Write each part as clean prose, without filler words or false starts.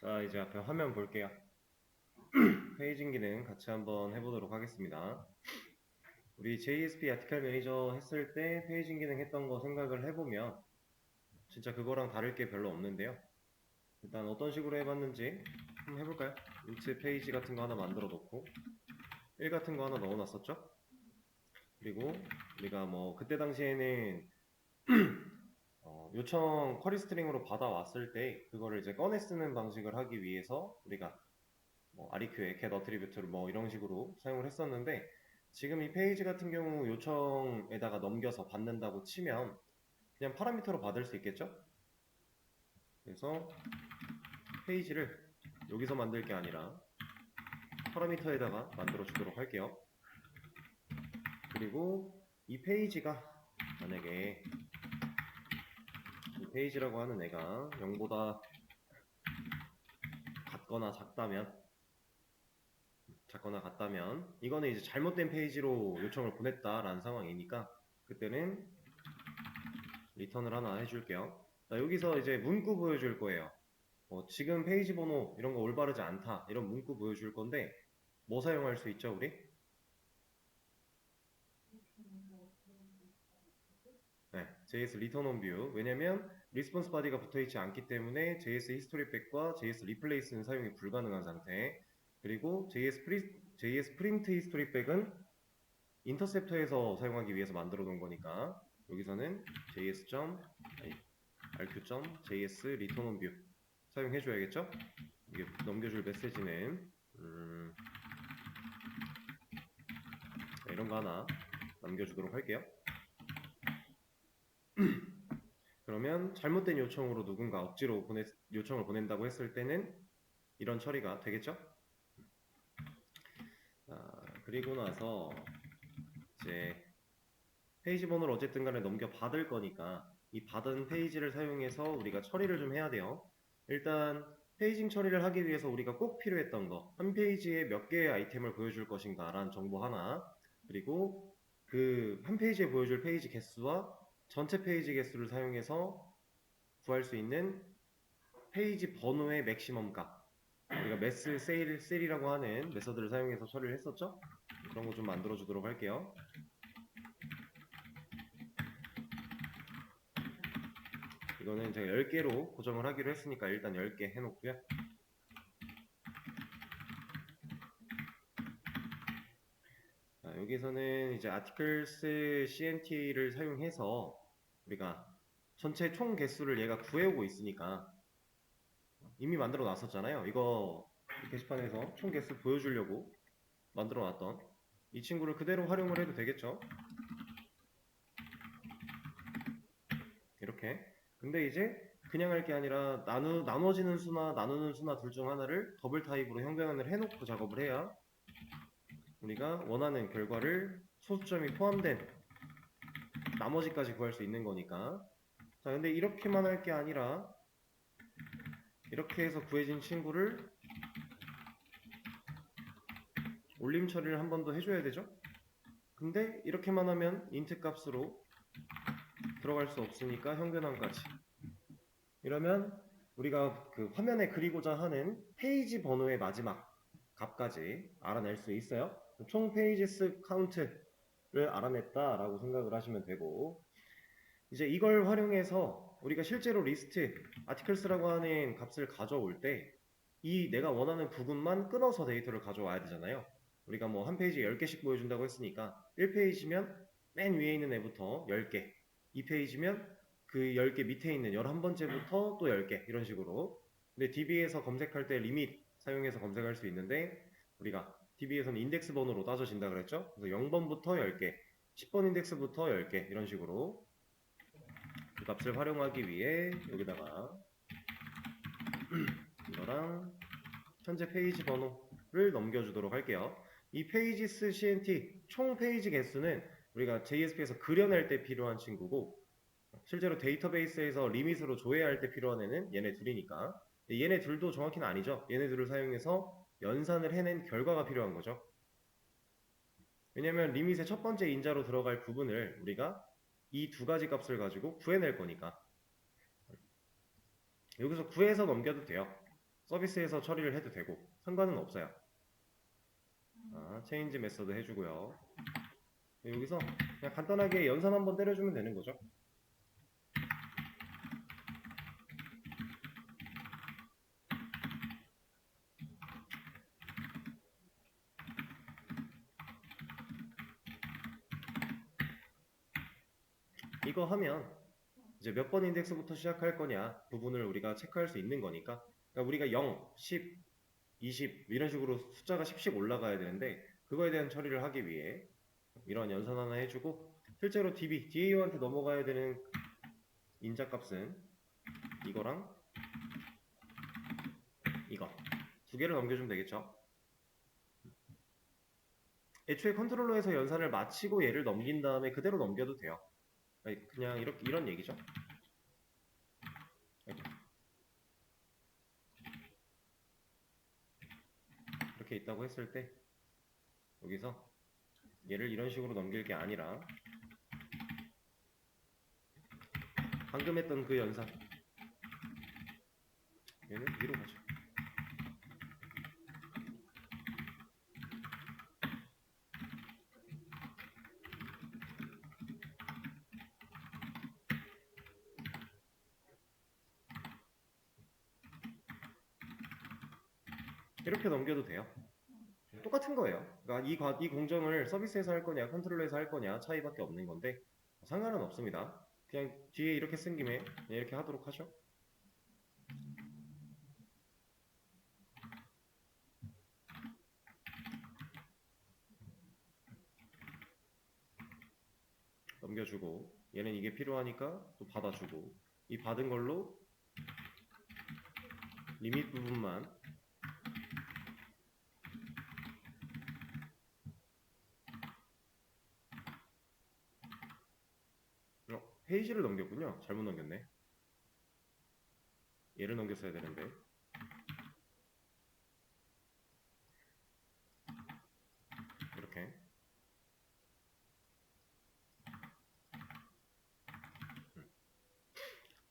자, 이제 앞에 화면 볼게요. 페이징 기능 같이 한번 해보도록 하겠습니다. 우리 JSP 아티클 매니저 했을 때 페이징 기능 했던 거 생각을 해보면 진짜 그거랑 다를 게 별로 없는데요. 일단 어떤 식으로 해봤는지 한번 해볼까요? 인트 페이지 같은 거 하나 만들어 놓고 1 같은 거 하나 넣어놨었죠? 그리고 우리가 뭐 그때 당시에는 요청 쿼리 스트링으로 받아왔을 때 그거를 이제 꺼내 쓰는 방식을 하기 위해서 우리가 뭐 아리큐에 get attribute를 뭐 이런 식으로 사용을 했었는데 지금 이 페이지 같은 경우 요청에다가 넘겨서 받는다고 치면 그냥 파라미터로 받을 수 있겠죠? 그래서 페이지를 여기서 만들 게 아니라 파라미터에다가 만들어 주도록 할게요. 그리고 이 페이지가 만약에 이 페이지라고 하는 애가 0보다 작거나 같다면 이거는 이제 잘못된 페이지로 요청을 보냈다라는 상황이니까 그때는 리턴을 하나 해줄게요. 자, 여기서 이제 문구 보여줄 거예요. 지금 페이지 번호 이런 거 올바르지 않다 이런 문구 보여줄 건데 뭐 사용할 수 있죠 우리? 네, JS return on view. 왜냐면 response body가 붙어있지 않기 때문에 JS history back과 JS replace는 사용이 불가능한 상태. 그리고 JS print history back은 인터셉터에서 사용하기 위해서 만들어 놓은 거니까 여기서는 rq.js return on view 사용해 줘야겠죠? 이게 넘겨줄 메시지는 이런 거 하나 남겨주도록 할게요. 그러면 잘못된 요청으로 누군가 억지로 요청을 보낸다고 했을 때는 이런 처리가 되겠죠? 자, 그리고 나서 이제 페이지 번호를 어쨌든 간에 넘겨 받을 거니까 이 받은 페이지를 사용해서 우리가 처리를 좀 해야 돼요. 일단 페이징 처리를 하기 위해서 우리가 꼭 필요했던 거, 한 페이지에 몇 개의 아이템을 보여줄 것인가 라는 정보 하나, 그리고 그 한 페이지에 보여줄 페이지 개수와 전체 페이지 개수를 사용해서 구할 수 있는 페이지 번호의 맥시멈 값, 우리가 매스 셀이라고 하는 메서드를 사용해서 처리를 했었죠? 그런 거 좀 만들어 주도록 할게요. 이거는 제가 10개로 고정을 하기로 했으니까 일단 10개 해놓고요. 자, 여기서는 이제 articles cnt를 사용해서 우리가 전체 총 개수를 얘가 구해오고 있으니까 이미 만들어 놨었잖아요. 이거 게시판에서 총 개수 보여주려고 만들어 놨던 이 친구를 그대로 활용을 해도 되겠죠. 이렇게. 근데 이제 그냥 할 게 아니라 나눠지는 수나 나누는 수나 둘 중 하나를 더블 타입으로 형변환을 해놓고 작업을 해야 우리가 원하는 결과를 소수점이 포함된 나머지까지 구할 수 있는 거니까. 자, 근데 이렇게만 할 게 아니라 이렇게 해서 구해진 친구를 올림 처리를 한 번 더 해줘야 되죠. 근데 이렇게만 하면 인트 값으로 들어갈 수 없으니까 형변환까지. 이러면 우리가 그 화면에 그리고자 하는 페이지 번호의 마지막 값까지 알아낼 수 있어요. 총 페이지스 카운트를 알아냈다라고 생각을 하시면 되고, 이제 이걸 활용해서 우리가 실제로 리스트, 아티클스라고 하는 값을 가져올 때 이 내가 원하는 부분만 끊어서 데이터를 가져와야 되잖아요. 우리가 뭐 한 페이지에 10개씩 보여준다고 했으니까 1페이지면 맨 위에 있는 애부터 10개, 2페이지면 그 10개 밑에 있는 11번째부터 또 10개 이런 식으로. 근데 DB에서 검색할 때 리밋 사용해서 검색할 수 있는데 우리가 DB에서는 인덱스 번호로 따져진다 그랬죠? 그래서 0번부터 10개, 10번 인덱스부터 10개 이런 식으로 그 값을 활용하기 위해 여기다가 이거랑 현재 페이지 번호를 넘겨주도록 할게요. 이 페이지스 CNT 총 페이지 개수는 우리가 JSP에서 그려낼 때 필요한 친구고 실제로 데이터베이스에서 리밋으로 조회할 때 필요한 애는 얘네 둘이니까 얘네 둘도 정확히는 아니죠. 얘네 둘을 사용해서 연산을 해낸 결과가 필요한 거죠. 왜냐면 리밋의 첫 번째 인자로 들어갈 부분을 우리가 이 두 가지 값을 가지고 구해낼 거니까 여기서 구해서 넘겨도 돼요. 서비스에서 처리를 해도 되고 상관은 없어요. 체인지 메서드 해주고요. 여기서 그냥 간단하게 연산 한번 때려주면 되는 거죠. 이거 하면 이제 몇 번 인덱스부터 시작할 거냐 부분을 우리가 체크할 수 있는 거니까, 그러니까 우리가 0, 10, 20 이런 식으로 숫자가 10씩 올라가야 되는데 그거에 대한 처리를 하기 위해 이런 연산 하나 해주고, 실제로 DAO한테 넘어가야 되는 인자값은 이거랑 이거 두 개를 넘겨주면 되겠죠. 애초에 컨트롤러에서 연산을 마치고 얘를 넘긴 다음에 그대로 넘겨도 돼요. 그냥 이런 얘기죠. 이렇게 있다고 했을 때 여기서 얘를 이런 식으로 넘길 게 아니라 방금 했던 그 연산, 얘는 위로 가죠. 이렇게 넘겨도 돼요. 똑같은 거예요. 그러니까 이 공정을 서비스에서 할 거냐 컨트롤러에서 할 거냐 차이밖에 없는 건데 상관은 없습니다. 그냥 뒤에 이렇게 쓴 김에 이렇게 하도록 하죠. 넘겨주고 얘는 이게 필요하니까 또 받아주고, 이 받은 걸로 리밋 부분만 페이지를 넘겼군요. 잘못 넘겼네. 얘를 넘겼어야 되는데. 이렇게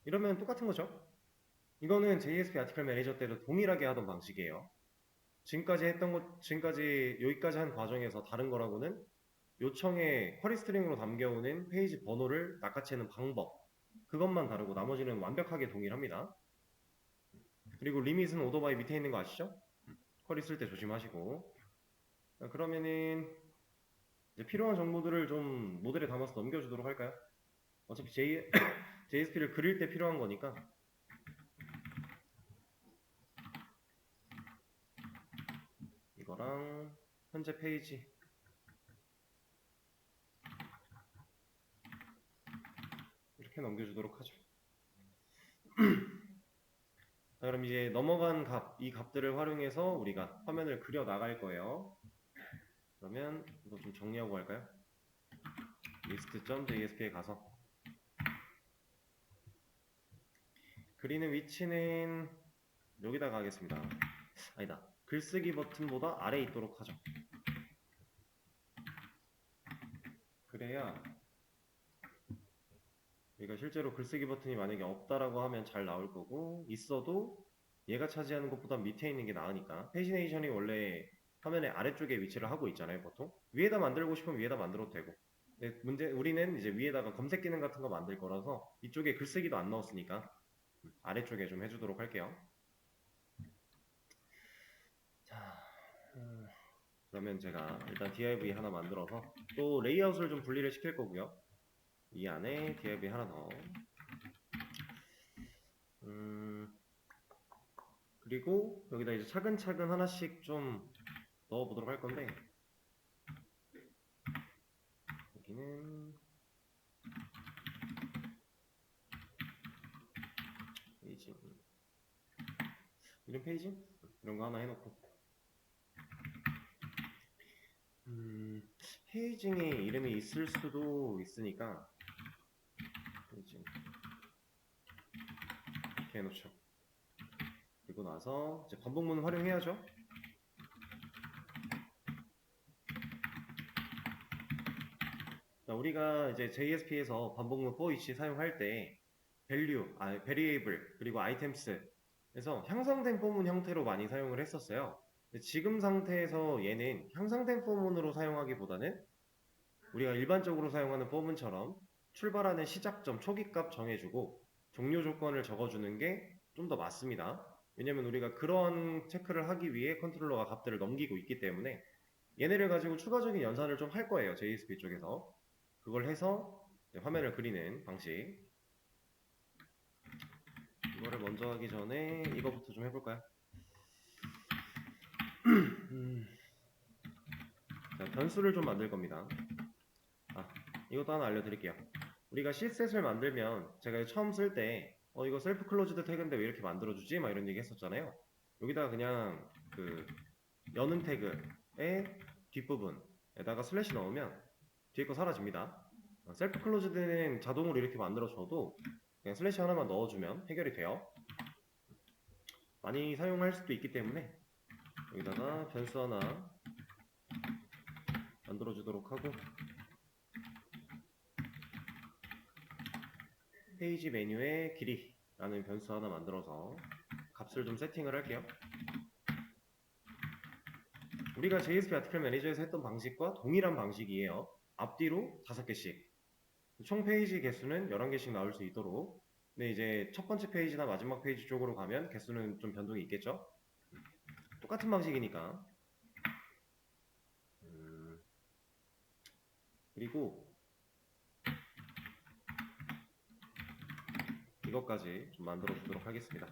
이러면 똑같은 거죠. 이거는 JSP 아티클 매니저 때도 동일하게 하던 방식이에요. 지금까지 여기까지 한 과정에서 다른 거라고는 요청에 쿼리 스트링으로 담겨오는 페이지 번호를 낚아채는 방법, 그것만 다르고 나머지는 완벽하게 동일합니다. 그리고 리밋은 오더 바이 밑에 있는 거 아시죠? 쿼리 쓸 때 조심하시고. 그러면은 이제 필요한 정보들을 좀 모델에 담아서 넘겨주도록 할까요? 어차피 JSP를 그릴 때 필요한 거니까. 이거랑 현재 페이지 이렇게 넘겨주도록 하죠. 자, 그럼 이제 넘어간 이 값들을 활용해서 우리가 화면을 그려 나갈 거예요. 그러면 이거 좀 정리하고 갈까요? list.jsp에 가서 그리는 위치는 여기다가 하겠습니다. 아니다, 글쓰기 버튼보다 아래에 있도록 하죠. 그래야 우리가 실제로 글쓰기 버튼이 만약에 없다라고 하면 잘 나올 거고, 있어도 얘가 차지하는 것보다 밑에 있는 게 나으니까. 페이지네이션이 원래 화면의 아래쪽에 위치를 하고 있잖아요. 보통 위에다 만들고 싶으면 위에다 만들어도 되고, 근데 우리는 이제 위에다가 검색 기능 같은 거 만들 거라서 이쪽에 글쓰기도 안 넣었으니까 아래쪽에 좀 해주도록 할게요. 자, 그러면 제가 일단 div 하나 만들어서 또 레이아웃을 좀 분리를 시킬 거고요. 이 안에 div 하나 더. 그리고 여기다 이제 차근차근 하나씩 좀 넣어보도록 할 건데, 여기는 페이지, 이런 페이지? 이런 거 하나 해놓고, 페이징에 이름이 있을 수도 있으니까 페이징 이렇게 해놓죠. 그리고 나서 이제 반복문 활용해야죠. 자, 우리가 이제 JSP에서 반복문 for each 사용할 때 variable 그리고 items 그래서 향상된 포문 형태로 많이 사용을 했었어요. 근데 지금 상태에서 얘는 향상된 포문으로 사용하기보다는 우리가 일반적으로 사용하는 포문처럼 출발하는 시작점 초기값 정해주고 종료 조건을 적어주는 게 좀 더 맞습니다. 왜냐면 우리가 그런 체크를 하기 위해 컨트롤러가 값들을 넘기고 있기 때문에 얘네를 가지고 추가적인 연산을 좀 할 거예요. JSP 쪽에서. 그걸 해서 화면을 그리는 방식. 이거를 먼저 하기 전에 이거부터 좀 해볼까요? 자, 변수를 좀 만들 겁니다. 이것도 하나 알려드릴게요. 우리가 C셋을 만들면 제가 처음 쓸 때 이거 셀프 클로즈드 태그인데 왜 이렇게 만들어주지? 막 이런 얘기 했었잖아요. 여기다가 그냥 그 여는 태그의 뒷부분에다가 슬래시 넣으면 뒤에 거 사라집니다. 셀프 클로즈드는 자동으로 이렇게 만들어줘도 그냥 슬래시 하나만 넣어주면 해결이 돼요. 많이 사용할 수도 있기 때문에 여기다가 변수 하나 만들어주도록 하고 페이지 메뉴의 길이라는 변수 하나 만들어서 값을 좀 세팅을 할게요. 우리가 JSP 아티클 매니저에서 했던 방식과 동일한 방식이에요. 앞뒤로 5개씩. 총 페이지 개수는 11개씩 나올 수 있도록. 근데 이제 첫 번째 페이지나 마지막 페이지 쪽으로 가면 개수는 좀 변동이 있겠죠? 똑같은 방식이니까. 그리고 이것까지 좀 만들어 주도록 하겠습니다.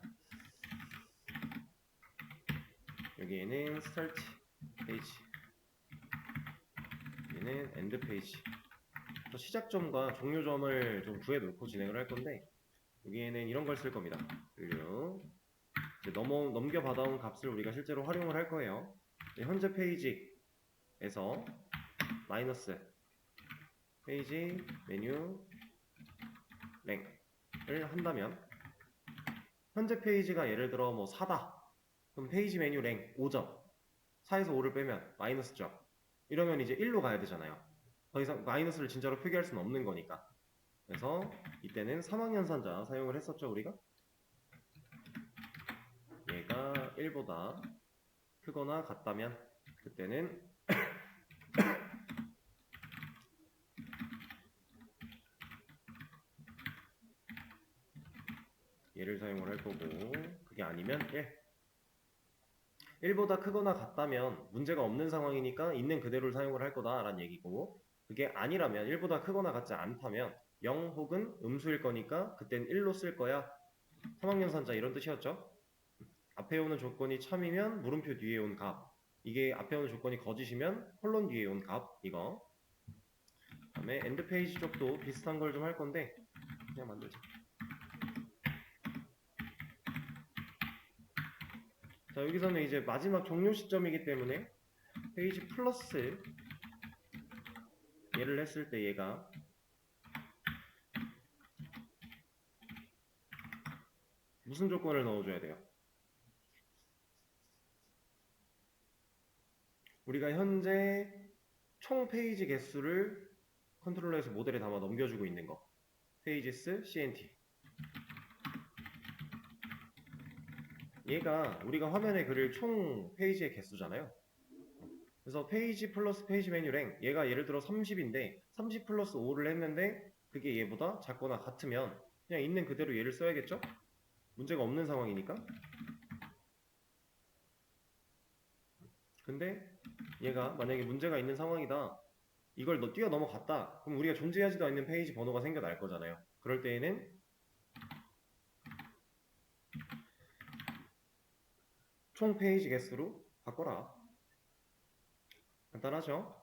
여기에는 스타트 페이지, 여기는 엔드 페이지. 시작점과 종료점을 좀 구해 놓고 진행을 할 건데 여기에는 이런 걸 쓸 겁니다. value. 이제 넘겨 받아온 값을 우리가 실제로 활용을 할 거예요. 현재 페이지에서 마이너스 페이지 메뉴 랭을 한다면 현재 페이지가 예를 들어 뭐 4다. 그럼 페이지 메뉴 랭 5점. 4에서 5를 빼면 마이너스 점. 이러면 이제 1로 가야 되잖아요. 더 이상 마이너스를 진짜로 표기할 수는 없는 거니까. 그래서 이때는 사망연산자 사용을 했었죠, 우리가? 얘가 1보다 크거나 같다면 그때는 얘를 사용을 할 거고 그게 아니면 1보다 크거나 같다면 문제가 없는 상황이니까 있는 그대로를 사용을 할 거다라는 얘기고 그게 아니라면 1보다 크거나 같지 않다면 0 혹은 음수일 거니까 그땐 1로 쓸 거야. 사망연산자 이런 뜻이었죠. 앞에 오는 조건이 참이면 물음표 뒤에 온 값. 이게 앞에 오는 조건이 거짓이면 콜론 뒤에 온 값. 이거. 그다음에 엔드 페이지 쪽도 비슷한 걸 좀 할 건데 그냥 만들자. 자, 여기서는 이제 마지막 종료 시점이기 때문에 페이지 플러스 얘를 했을 때 얘가 무슨 조건을 넣어줘야 돼요? 우리가 현재 총 페이지 개수를 컨트롤러에서 모델에 담아 넘겨주고 있는 거. 페이지스 CNT. 얘가 우리가 화면에 그릴 총 페이지의 개수잖아요. 그래서 페이지 플러스 페이지 메뉴 랭 얘가 예를 들어 30인데 30 플러스 5를 했는데 그게 얘보다 작거나 같으면 그냥 있는 그대로 얘를 써야겠죠? 문제가 없는 상황이니까. 근데 얘가 만약에 문제가 있는 상황이다. 이걸 뛰어 넘어갔다. 그럼 우리가 존재하지도 않는 페이지 번호가 생겨날 거잖아요. 그럴 때에는 총 페이지 개수로 바꿔라. 간단하죠?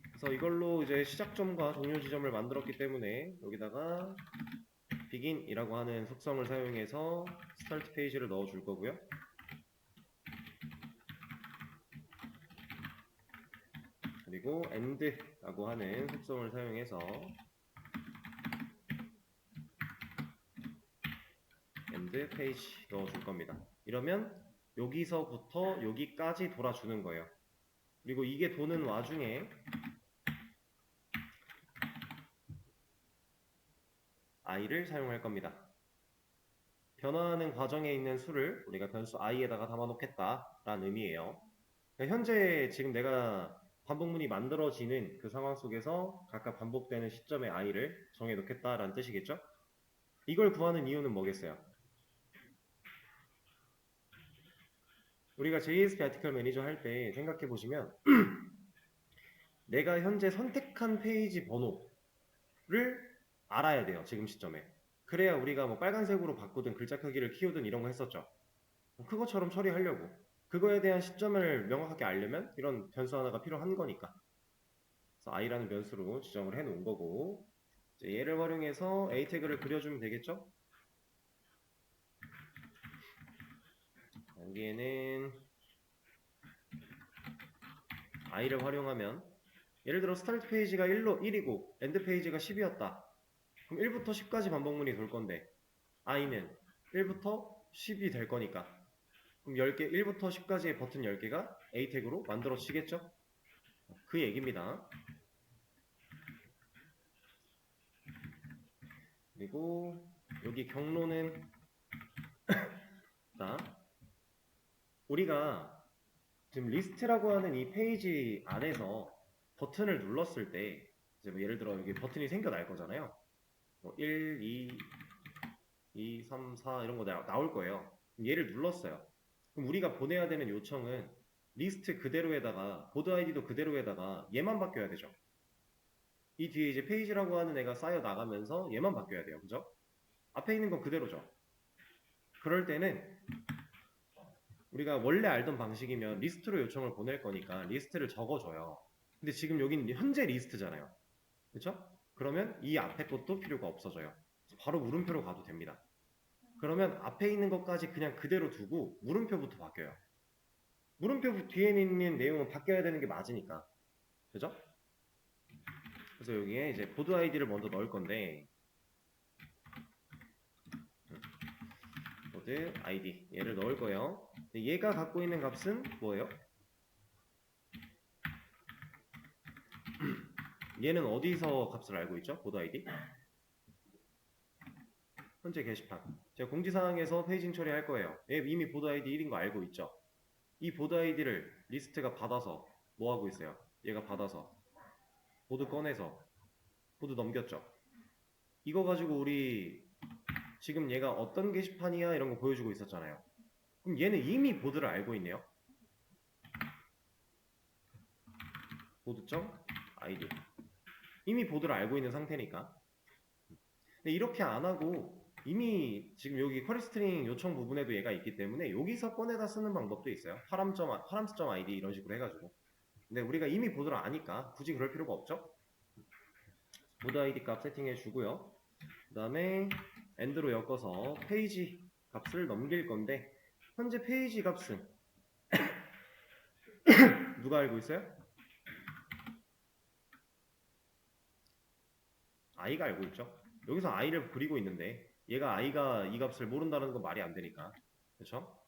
그래서 이걸로 이제 시작점과 종료 지점을 만들었기 때문에 여기다가 begin이라고 하는 속성을 사용해서 start 페이지를 넣어 줄 거고요. 그리고 end라고 하는 속성을 사용해서 end 페이지 넣어 줄 겁니다. 이러면 여기서부터 여기까지 돌아주는 거예요. 그리고 이게 도는 와중에 i를 사용할 겁니다. 변화하는 과정에 있는 수를 우리가 변수 i에다가 담아놓겠다라는 의미예요. 그러니까 현재 지금 내가 반복문이 만들어지는 그 상황 속에서 각각 반복되는 시점의 i를 정해놓겠다라는 뜻이겠죠? 이걸 구하는 이유는 뭐겠어요? 우리가 JSP 아티클 매니저 할 때 생각해 보시면 내가 현재 선택한 페이지 번호를 알아야 돼요. 지금 시점에. 그래야 우리가 뭐 빨간색으로 바꾸든 글자 크기를 키우든 이런 거 했었죠. 그것처럼 처리하려고. 그거에 대한 시점을 명확하게 알려면 이런 변수 하나가 필요한 거니까. 그래서 i라는 변수로 지정을 해 놓은 거고, 이제 얘를 활용해서 a 태그를 그려주면 되겠죠? 여기에는 i를 활용하면 예를 들어 스타트 페이지가 1이고 엔드 페이지가 10이었다. 그럼 1부터 10까지 반복문이 돌 건데 i는 1부터 10이 될 거니까 그럼 10개, 1부터 10까지의 버튼 10개가 a 태그로 만들어지겠죠? 그 얘기입니다. 그리고 여기 경로는 자, 우리가 지금 리스트라고 하는 이 페이지 안에서 버튼을 눌렀을 때 이제 뭐 예를 들어 여기 버튼이 생겨날 거잖아요. 뭐 1, 2, 3, 4 이런 거 나올 거예요. 그럼 얘를 눌렀어요. 그럼 우리가 보내야 되는 요청은 리스트 그대로에다가 보드 아이디도 그대로에다가 얘만 바뀌어야 되죠. 이 뒤에 이제 페이지라고 하는 애가 쌓여 나가면서 얘만 바뀌어야 돼요. 그죠? 앞에 있는 건 그대로죠. 그럴 때는 우리가 원래 알던 방식이면 리스트로 요청을 보낼 거니까 리스트를 적어줘요. 근데 지금 여기는 현재 리스트잖아요. 그렇죠? 그러면 이 앞에 것도 필요가 없어져요. 바로 물음표로 가도 됩니다. 그러면 앞에 있는 것까지 그냥 그대로 두고 물음표부터 바뀌어요. 물음표 뒤에 있는 내용은 바뀌어야 되는 게 맞으니까. 그죠? 그래서 여기에 이제 보드 아이디를 먼저 넣을 건데 보드 아이디 얘를 넣을 거예요. 얘가 갖고 있는 값은 뭐예요? 얘는 어디서 값을 알고 있죠? 보드 아이디? 현재 게시판. 제가 공지사항에서 페이징 처리할 거예요. 얘 이미 보드 아이디 1인 거 알고 있죠? 이 보드 아이디를 리스트가 받아서 뭐 하고 있어요? 얘가 받아서 보드 꺼내서 보드 넘겼죠? 이거 가지고 우리 지금 얘가 어떤 게시판이야 이런 거 보여주고 있었잖아요. 그럼 얘는 이미 보드를 알고 있네요. 보드.id 이미 보드를 알고 있는 상태니까. 근데 이렇게 안 하고 이미 지금 여기 쿼리 스트링 요청 부분에도 얘가 있기 때문에 여기서 꺼내다 쓰는 방법도 있어요. 파람스.id 이런 식으로 해가지고. 근데 우리가 이미 보드를 아니까 굳이 그럴 필요가 없죠. 보드 아이디 값 세팅해 주고요. 그 다음에 end로 엮어서 페이지 값을 넘길 건데 현재 페이지 값은 누가 알고 있어요? i가 알고 있죠. 여기서 i를 그리고 있는데 얘가 i가 이 값을 모른다는 건 말이 안 되니까. 그렇죠?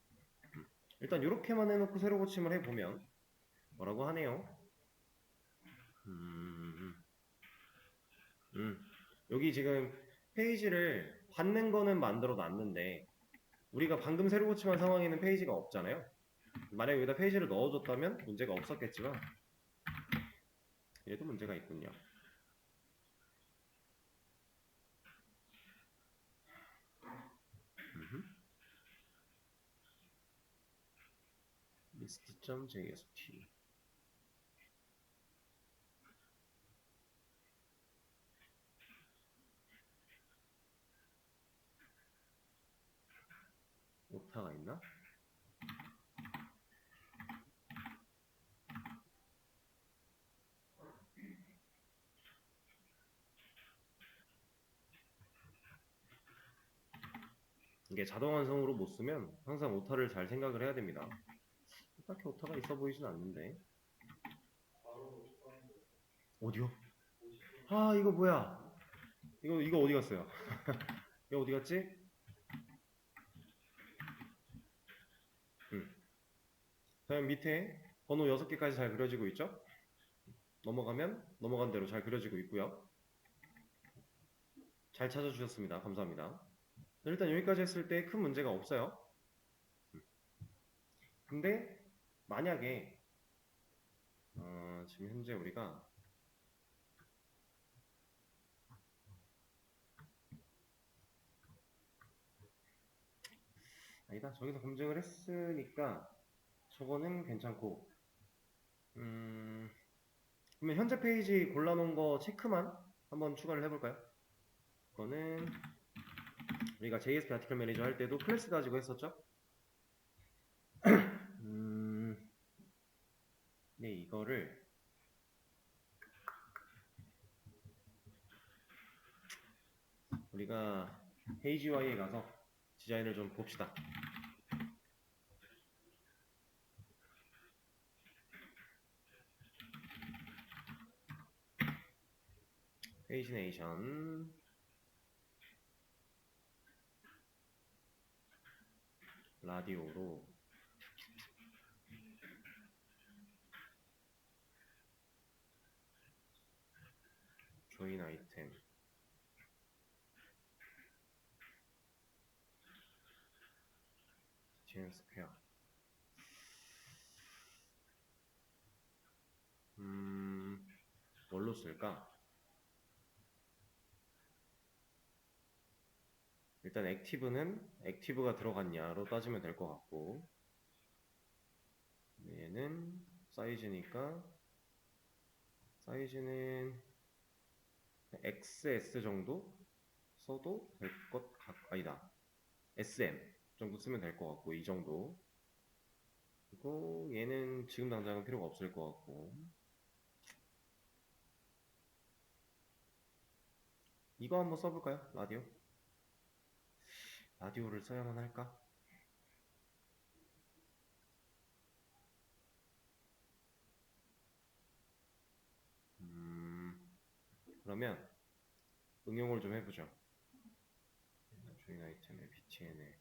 일단 이렇게만 해놓고 새로 고침을 해보면 뭐라고 하네요. 여기 지금 페이지를 받는 거는 만들어 놨는데 우리가 방금 새로 고침한 상황에는 페이지가 없잖아요. 만약에 여기다 페이지를 넣어줬다면 문제가 없었겠지만 얘도 문제가 있군요. list.jsp 오타가 있나? 이게 자동 완성으로 못 쓰면 항상 오타를 잘 생각을 해야 됩니다. 딱히 오타가 있어 보이진 않는데. 어디요? 아 이거 뭐야? 이거 어디 갔어요? 이거 어디 갔지? 다음 밑에 번호 6개까지 잘 그려지고 있죠? 넘어가면 넘어간 대로 잘 그려지고 있고요. 잘 찾아주셨습니다. 감사합니다. 일단 여기까지 했을 때 큰 문제가 없어요. 근데 만약에 지금 현재 우리가 아니다, 저기서 검증을 했으니까 저거는 괜찮고, 그러면 현재 페이지 골라놓은 거 체크만 한번 추가를 해볼까요? 이거는 우리가 JSP 아티클 매니저 할 때도 클래스 가지고 했었죠? 네, 이거를 우리가 페이지와이에 가서 디자인을 좀 봅시다. 페이지네이션 라디오로 조인 아이템 디자인 스퀘어 뭘로 쓸까? 일단 액티브가 들어갔냐로 따지면 될 것 같고, 얘는 사이즈니까 사이즈는 XS 정도 써도 될 것 아니다, SM 정도 쓰면 될 것 같고, 이 정도. 그리고 얘는 지금 당장은 필요가 없을 것 같고, 이거 한번 써볼까요? 라디오를 써야만 할까? 그러면 응용을 좀 해보죠. 조인 아이템의 BTN에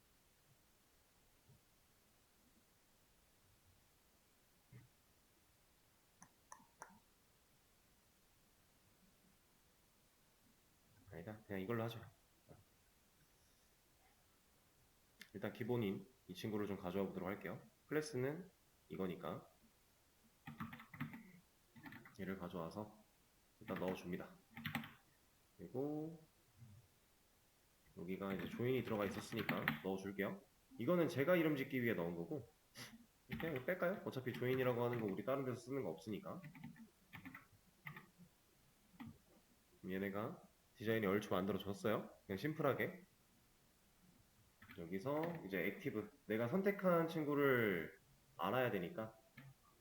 아니다, 그냥 이걸로 하죠. 일단 기본인 이 친구를 좀 가져와 보도록 할게요. 클래스는 이거니까 얘를 가져와서 일단 넣어줍니다. 그리고 여기가 이제 조인이 들어가 있었으니까 넣어줄게요. 이거는 제가 이름 짓기 위해 넣은 거고, 그냥 이거 뺄까요? 어차피 조인이라고 하는 거 우리 다른 데서 쓰는 거 없으니까. 얘네가 디자인이 얼추 만들어졌어요. 그냥 심플하게 여기서 이제 액티브, 내가 선택한 친구를 알아야 되니까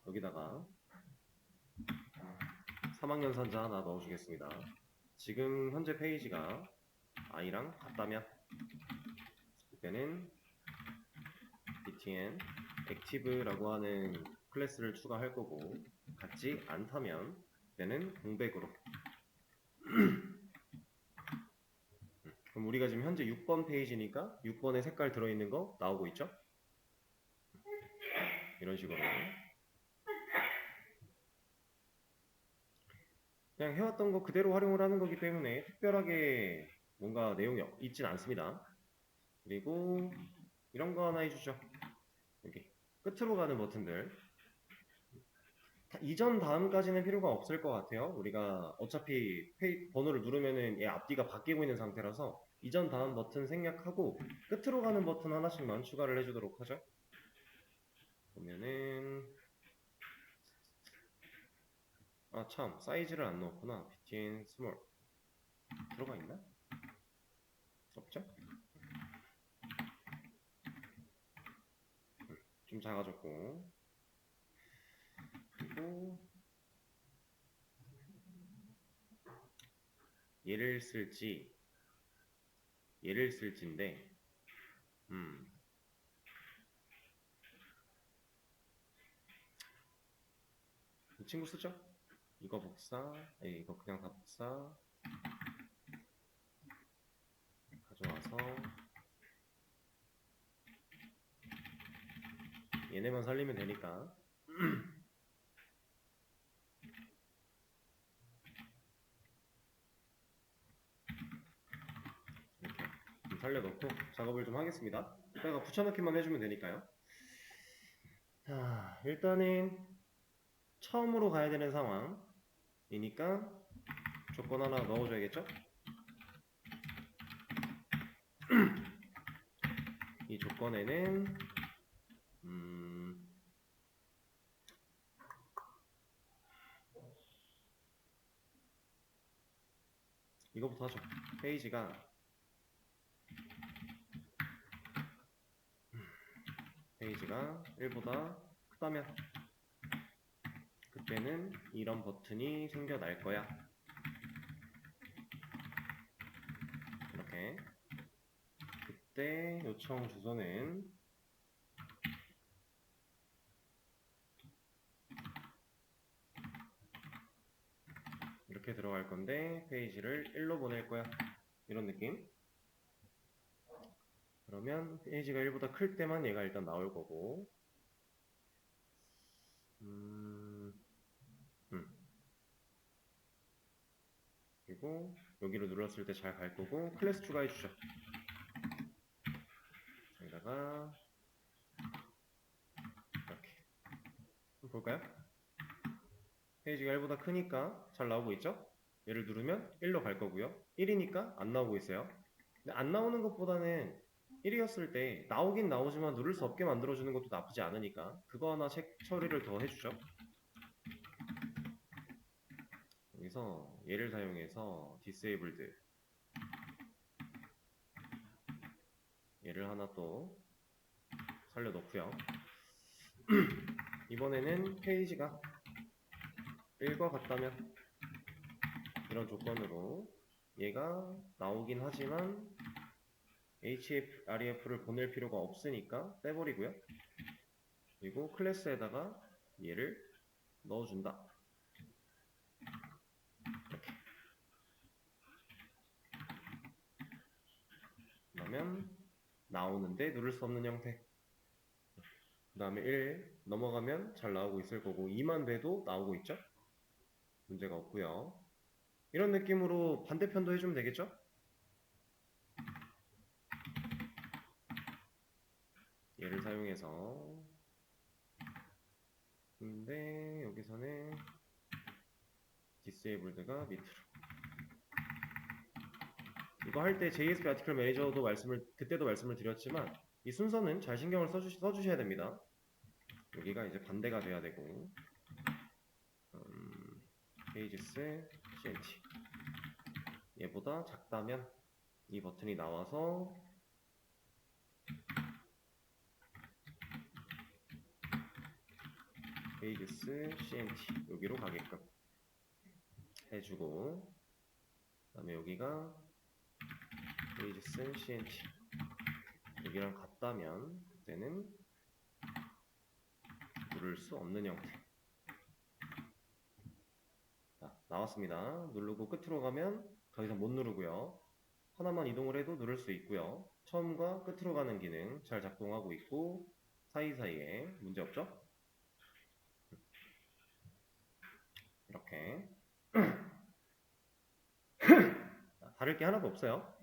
여기다가 3학년 산자 하나 넣어주겠습니다. 지금 현재 페이지가 i랑 같다면 그때는 btn active라고 하는 클래스를 추가할 거고, 같지 않다면 그때는 공백으로. 그럼 우리가 지금 현재 6번 페이지니까 6번에 색깔 들어있는 거 나오고 있죠? 이런 식으로 그냥 해왔던 거 그대로 활용을 하는 거기 때문에 특별하게 뭔가 내용이 있진 않습니다. 그리고 이런 거 하나 해주죠. 여기 끝으로 가는 버튼들, 이전 다음까지는 필요가 없을 것 같아요. 우리가 어차피 번호를 누르면은 얘 앞뒤가 바뀌고 있는 상태라서 이전 다음 버튼 생략하고 끝으로 가는 버튼 하나씩만 추가를 해주도록 하죠. 보면은 참, 사이즈를 안 넣었구나. BTN 스몰 들어가 있나? 없죠? 좀 작아졌고, 그리고 얘를 쓸지인데, 이 친구 쓰죠? 이거 복사, 이거 그냥 다 복사 가져와서 얘네만 살리면 되니까 이렇게 좀 살려놓고 작업을 좀 하겠습니다. 이따가 붙여넣기만 해주면 되니까요. 자, 일단은 처음으로 가야 되는 상황이니까 조건 하나 넣어줘야겠죠? 이 조건에는 이거부터 하죠. 페이지가 1보다 크다면 그때는 이런 버튼이 생겨날 거야. 이렇게. 그때 요청 주소는 이렇게 들어갈 건데 페이지를 1로 보낼 거야. 이런 느낌. 그러면 페이지가 1보다 클 때만 얘가 일단 나올 거고, 그리고 여기로 눌렀을 때 잘 갈 거고, 클래스 추가해 주죠. 여기다가 이렇게 한번 볼까요? 페이지가 1보다 크니까 잘 나오고 있죠? 얘를 누르면 1로 갈 거고요. 1이니까 안 나오고 있어요. 근데 안 나오는 것보다는 1이었을 때 나오긴 나오지만 누를 수 없게 만들어주는 것도 나쁘지 않으니까 그거 하나 처리를 더 해주죠. 여기서 얘를 사용해서 disabled 얘를 하나 또 살려놓고요. 이번에는 페이지가 1과 같다면 이런 조건으로 얘가 나오긴 하지만 href를 보낼 필요가 없으니까 빼버리고요. 그리고 클래스에다가 얘를 넣어준다. 이렇게. 그러면 나오는데 누를 수 없는 형태. 그 다음에 1 넘어가면 잘 나오고 있을 거고 2만 돼도 나오고 있죠? 문제가 없고요. 이런 느낌으로 반대편도 해주면 되겠죠? 얘를 사용해서 근데 여기서는 disabled가 밑으로 이거 할 때 JSP 아티클 매니저도 그때도 말씀을 드렸지만 이 순서는 잘 신경을 써주셔야 됩니다. 여기가 이제 반대가 돼야 되고 pages cnt 얘보다 작다면 이 버튼이 나와서 pages cnt 여기로 가게끔 해주고 그 다음에 여기가 pages cnt 여기랑 같다면 그때는 누를 수 없는 형태. 자, 나왔습니다. 누르고 끝으로 가면 더 이상 못 누르고요. 하나만 이동을 해도 누를 수 있고요. 처음과 끝으로 가는 기능 잘 작동하고 있고 사이사이에 문제 없죠? 이렇게 다를 게 하나도 없어요.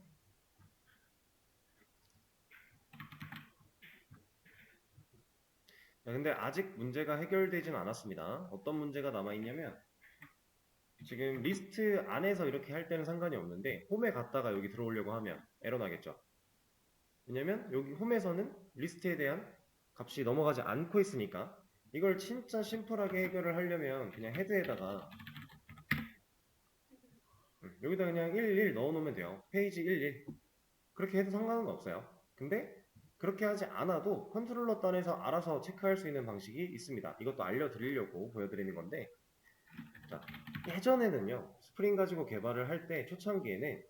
근데 아직 문제가 해결되진 않았습니다. 어떤 문제가 남아있냐면 지금 리스트 안에서 이렇게 할 때는 상관이 없는데 홈에 갔다가 여기 들어오려고 하면 에러 나겠죠. 왜냐면 여기 홈에서는 리스트에 대한 값이 넘어가지 않고 있으니까 이걸 진짜 심플하게 해결을 하려면 그냥 헤드에다가 여기다 그냥 11 넣어놓으면 돼요. 페이지 11 그렇게 해도 상관은 없어요. 근데 그렇게 하지 않아도 컨트롤러 단에서 알아서 체크할 수 있는 방식이 있습니다. 이것도 알려드리려고 보여드리는 건데 자, 예전에는요 스프링 가지고 개발을 할 때 초창기에는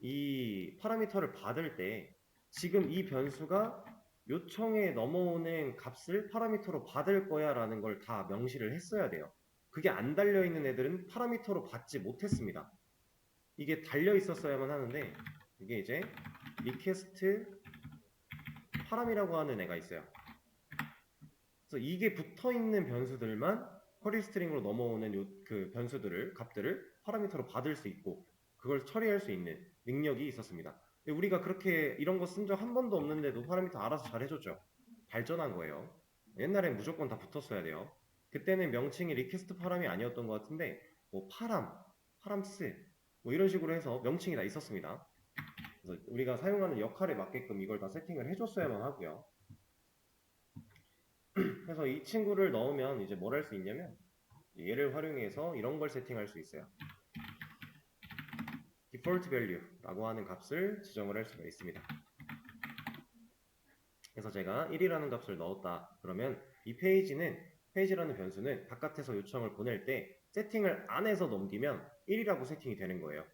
이 파라미터를 받을 때 지금 이 변수가 요청에 넘어오는 값을 파라미터로 받을 거야 라는 걸 다 명시를 했어야 돼요. 그게 안 달려있는 애들은 파라미터로 받지 못했습니다. 이게 달려 있었어야만 하는데 이게 이제 리퀘스트 파람이라고 하는 애가 있어요. 그래서 이게 붙어있는 변수들만 쿼리 스트링으로 넘어오는 그 변수들을 값들을 파라미터로 받을 수 있고 그걸 처리할 수 있는 능력이 있었습니다. 근데 우리가 그렇게 이런 거 쓴 적 한 번도 없는데도 파라미터 알아서 잘 해줬죠. 발전한 거예요. 옛날엔 무조건 다 붙었어야 돼요. 그때는 명칭이 리퀘스트 파람이 아니었던 것 같은데 뭐 파람, 파람스 뭐 이런 식으로 해서 명칭이 다 있었습니다. 그래서 우리가 사용하는 역할에 맞게끔 이걸 다 세팅을 해줬어야만 하고요. 그래서 이 친구를 넣으면 이제 뭘 할 수 있냐면 얘를 활용해서 이런 걸 세팅할 수 있어요. default value라고 하는 값을 지정을 할 수가 있습니다. 그래서 제가 1이라는 값을 넣었다. 그러면 이 페이지라는 변수는 바깥에서 요청을 보낼 때 세팅을 안 해서 넘기면 1이라고 세팅이 되는 거예요.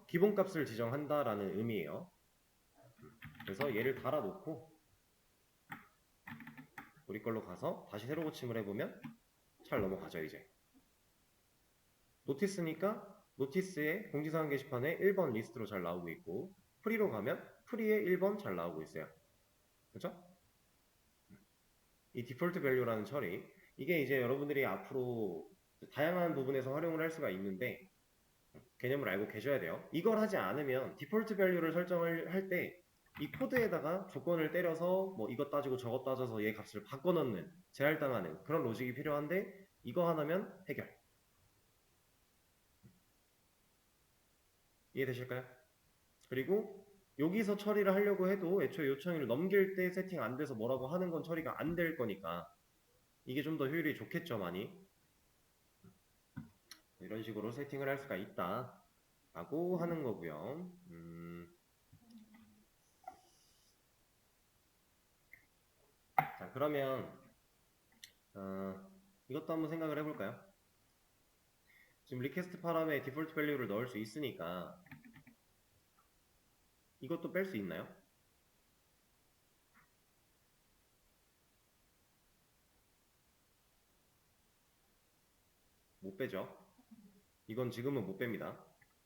기본값을 지정한다라는 의미예요. 그래서 얘를 달아놓고 우리 걸로 가서 다시 새로 고침을 해보면 잘 넘어가죠. 이제 노티스니까 노티스의 공지사항 게시판에 1번 리스트로 잘 나오고 있고 프리로 가면 프리에 1번 잘 나오고 있어요. 그렇죠? 이 디폴트 밸류라는 처리, 이게 이제 여러분들이 앞으로 다양한 부분에서 활용을 할 수가 있는데 개념을 알고 계셔야 돼요. 이걸 하지 않으면 디폴트 밸류를 설정을 할 때 이 코드에다가 조건을 때려서 뭐 이것 따지고 저것 따져서 얘 값을 바꿔넣는, 제할당하는 그런 로직이 필요한데 이거 하나면 해결. 이해되실까요? 그리고 여기서 처리를 하려고 해도 애초에 요청일을 넘길 때 세팅 안 돼서 뭐라고 하는 건 처리가 안 될 거니까 이게 좀 더 효율이 좋겠죠, 많이. 이런 식으로 세팅을 할 수가 있다 라고 하는 거고요. 자, 그러면 이것도 한번 생각을 해볼까요? 지금 리퀘스트 파람에 디폴트 밸류를 넣을 수 있으니까 이것도 뺄 수 있나요? 못 빼죠. 이건 지금은 못 뺍니다.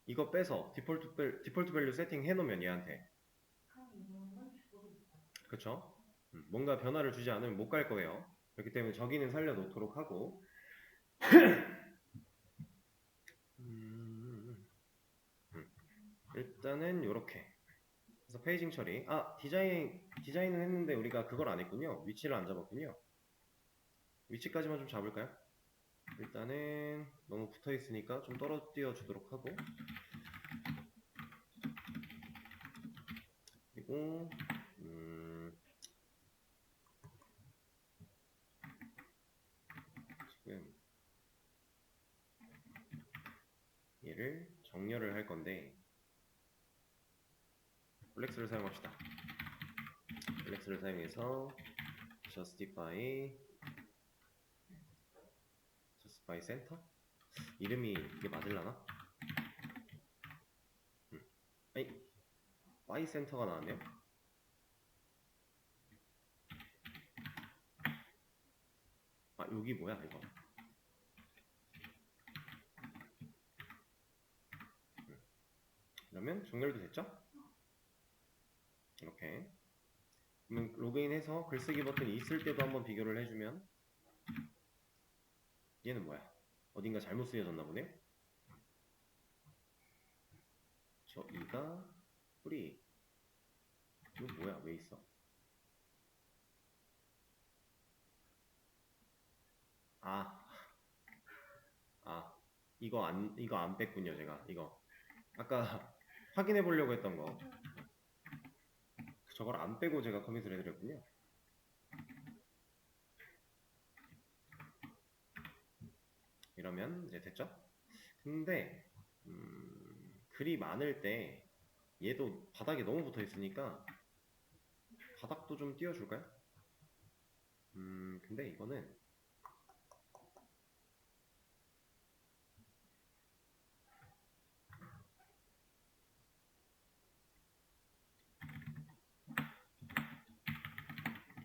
이거 빼서 디폴트 밸류 세팅 해놓으면 얘한테, 그쵸? 뭔가 변화를 주지 않으면 못 갈 거예요. 그렇기 때문에 저기는 살려놓도록 하고 일단은 요렇게. 그래서 페이징 처리. 디자인은 했는데 우리가 그걸 안 했군요. 위치를 안 잡았군요. 위치까지만 좀 잡을까요? 일단은 너무 붙어 있으니까 좀 떨어뜨려 주도록 하고, 그리고 지금 얘를 정렬을 할 건데 플렉스를 사용합시다. 플렉스를 사용해서 justify center? 이름이 이게 맞을라나? 아니, by center가 나왔네요. 아, 여기 뭐야 이거? 그러면 정렬도 됐죠? 이렇게. 그러면 로그인해서 글쓰기 버튼이 있을 때도 한번 비교를 해주면, 얘는 뭐야? 어딘가 잘못 쓰여졌나 보네요? 저 이가 뿌리. 이거 뭐야? 왜 있어? 아, 이거 안 뺐군요, 제가. 이거. 아까 확인해 보려고 했던 거. 저걸 안 빼고 제가 커밋을 해드렸군요. 이러면 이제 됐죠? 근데 글이 많을 때 얘도 바닥에 너무 붙어 있으니까 바닥도 좀 띄워줄까요? 근데 이거는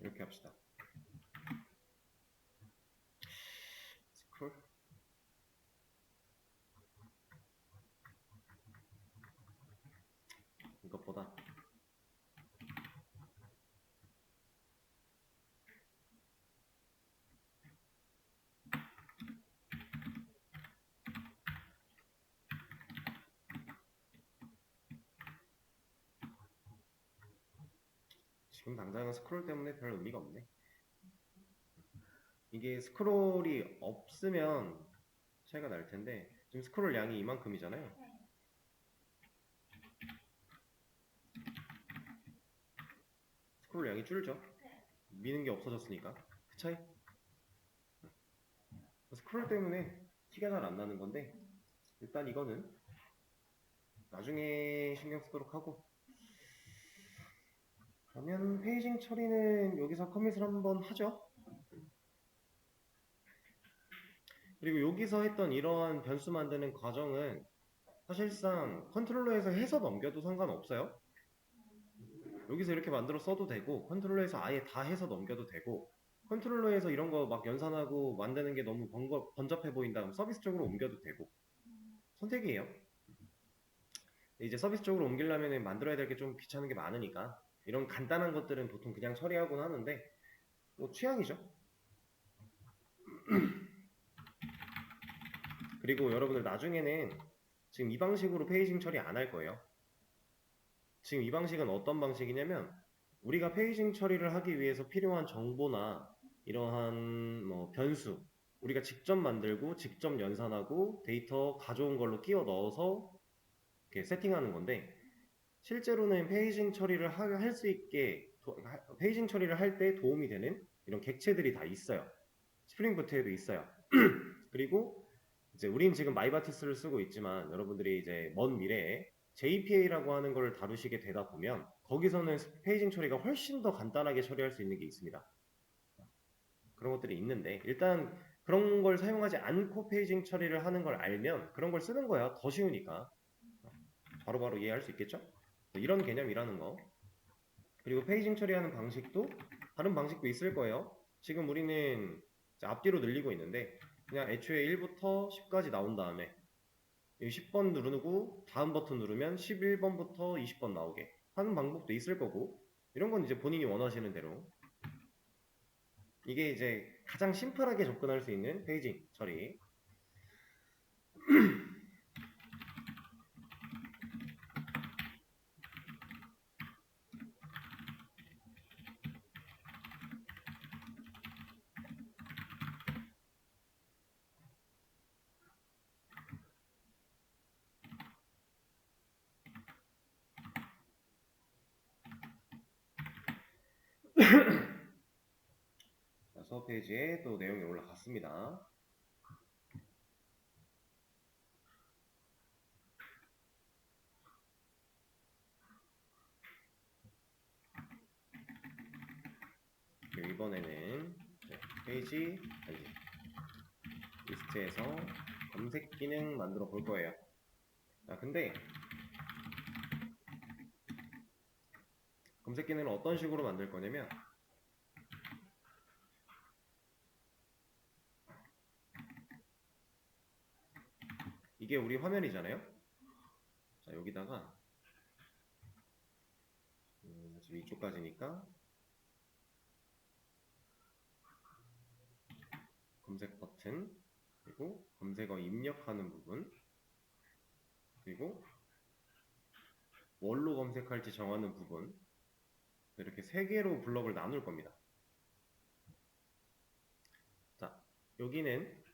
이렇게 합시다. 스크롤. 이것보다 지금 당장은 스크롤 때문에 별 의미가 없네. 이게 스크롤이 없으면 차이가 날 텐데 지금 스크롤 양이 이만큼이잖아요. 스크롤 양이 줄죠. 미는 게 없어졌으니까. 그 차이? 스크롤 때문에 티가 잘 안 나는 건데 일단 이거는 나중에 신경 쓰도록 하고, 그러면 페이징 처리는 여기서 커밋을 한번 하죠. 그리고 여기서 했던 이러한 변수 만드는 과정은 사실상 컨트롤러에서 해서 넘겨도 상관없어요. 여기서 이렇게 만들어 써도 되고, 컨트롤러에서 아예 다 해서 넘겨도 되고, 컨트롤러에서 이런 거 막 연산하고 만드는 게 너무 번잡해 보인다 그럼 서비스 쪽으로 옮겨도 되고, 선택이에요. 이제 서비스 쪽으로 옮기려면 만들어야 될 게 좀 귀찮은 게 많으니까 이런 간단한 것들은 보통 그냥 처리하곤 하는데 뭐 취향이죠. 그리고 여러분들 나중에는 지금 이 방식으로 페이징 처리 안 할 거예요. 지금 이 방식은 어떤 방식이냐면 우리가 페이징 처리를 하기 위해서 필요한 정보나 이러한 뭐 변수 우리가 직접 만들고 직접 연산하고 데이터 가져온 걸로 끼워 넣어서 이렇게 세팅하는 건데, 실제로는 페이징 처리를 할 수 있게 페이징 처리를 할 때 도움이 되는 이런 객체들이 다 있어요. 스프링 부트에도 있어요. 그리고 이제 우린 지금 마이바티스를 쓰고 있지만 여러분들이 이제 먼 미래에 JPA라고 하는 걸 다루시게 되다 보면 거기서는 페이징 처리가 훨씬 더 간단하게 처리할 수 있는 게 있습니다. 그런 것들이 있는데 일단 그런 걸 사용하지 않고 페이징 처리를 하는 걸 알면 그런 걸 쓰는 거야. 더 쉬우니까 바로바로 이해할 수 있겠죠? 이런 개념이라는 거. 그리고 페이징 처리하는 방식도 다른 방식도 있을 거예요. 지금 우리는 앞뒤로 늘리고 있는데 그냥 애초에 1부터 10까지 나온 다음에 10번 누르고 다음 버튼 누르면 11번부터 20번 나오게 하는 방법도 있을 거고, 이런 건 이제 본인이 원하시는 대로. 이게 이제 가장 심플하게 접근할 수 있는 페이징 처리. 자, 수업 페이지에 또 내용이 올라갔습니다. 이번에는 페이지 리스트에서 검색 기능 만들어 볼 거예요. 자, 근데 검색 기능을 어떤 식으로 만들 거냐면 이게 우리 화면이잖아요. 자, 여기다가 지금 이쪽까지니까 검색 버튼, 그리고 검색어 입력하는 부분, 그리고 뭘로 검색할지 정하는 부분, 이렇게 세 개로 블럭을 나눌 겁니다. 자, 여기는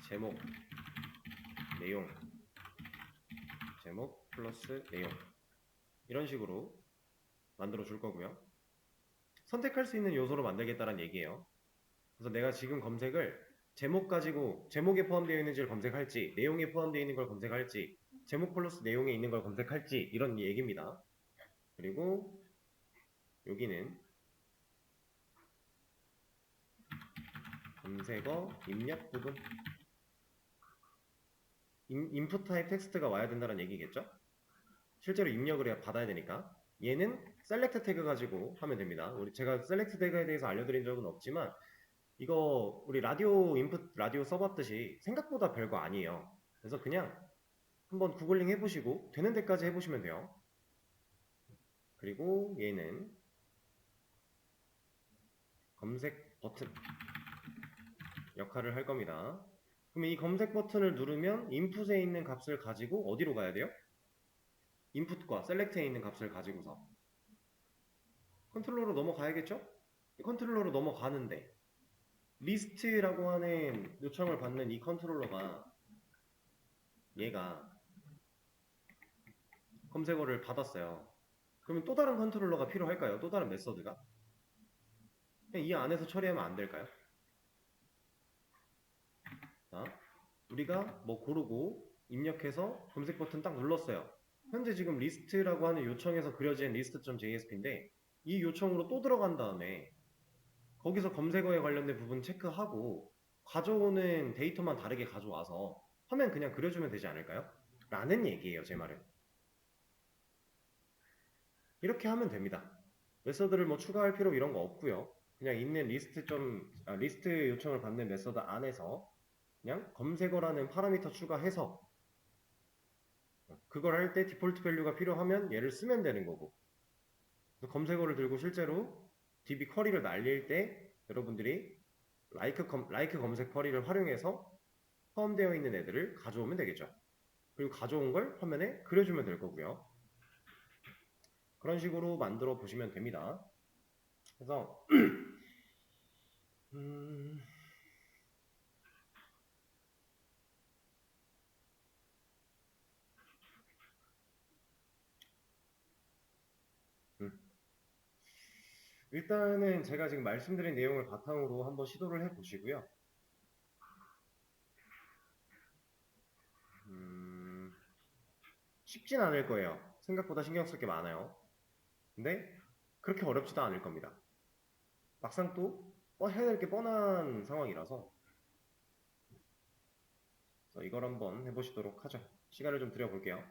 제목, 내용, 제목 플러스 내용, 이런 식으로 만들어 줄 거고요. 선택할 수 있는 요소로 만들겠다는 얘기예요. 그래서 내가 지금 검색을 제목 가지고 제목에 포함되어 있는지를 검색할지, 내용에 포함되어 있는 걸 검색할지, 제목 플러스 내용에 있는 걸 검색할지, 이런 얘기입니다. 그리고 여기는 검색어 입력 부분, 인풋 타입 텍스트가 와야 된다는 얘기겠죠? 실제로 입력을 받아야 되니까. 얘는 셀렉트 태그 가지고 하면 됩니다. 제가 셀렉트 태그에 대해서 알려드린 적은 없지만 이거 우리 라디오 인풋 라디오 써봤듯이 생각보다 별거 아니에요. 그래서 그냥 한번 구글링 해보시고 되는 데까지 해보시면 돼요. 그리고 얘는 검색 버튼 역할을 할 겁니다. 그럼 이 검색 버튼을 누르면 인풋에 있는 값을 가지고 어디로 가야 돼요? 인풋과 셀렉트에 있는 값을 가지고서 컨트롤러로 넘어가야겠죠? 컨트롤러로 넘어가는데 리스트라고 하는 요청을 받는 이 컨트롤러가 얘가 검색어를 받았어요. 그러면 또 다른 컨트롤러가 필요할까요? 또 다른 메서드가? 그냥 이 안에서 처리하면 안 될까요? 자, 우리가 뭐 고르고 입력해서 검색 버튼 딱 눌렀어요. 현재 지금 리스트라고 하는 요청에서 그려진 list.jsp인데 이 요청으로 또 들어간 다음에 거기서 검색어에 관련된 부분 체크하고 가져오는 데이터만 다르게 가져와서 화면 그냥 그려주면 되지 않을까요? 라는 얘기예요, 제 말은. 이렇게 하면 됩니다. 메서드를 뭐 추가할 필요 이런 거 없고요. 그냥 있는 리스트 요청을 받는 메서드 안에서 그냥 검색어라는 파라미터 추가해서 그걸 할 때 디폴트 밸류가 필요하면 얘를 쓰면 되는 거고, 그래서 검색어를 들고 실제로 DB 쿼리를 날릴 때 여러분들이 like 검색 쿼리를 활용해서 포함되어 있는 애들을 가져오면 되겠죠. 그리고 가져온 걸 화면에 그려주면 될 거고요. 그런 식으로 만들어 보시면 됩니다. 그래서 일단은 제가 지금 말씀드린 내용을 바탕으로 한번 시도를 해 보시고요. 쉽진 않을 거예요. 생각보다 신경 쓸 게 많아요. 근데 그렇게 어렵지도 않을 겁니다. 막상 또 해야 될 게 뻔한 상황이라서 이걸 한번 해보시도록 하죠. 시간을 좀 드려볼게요.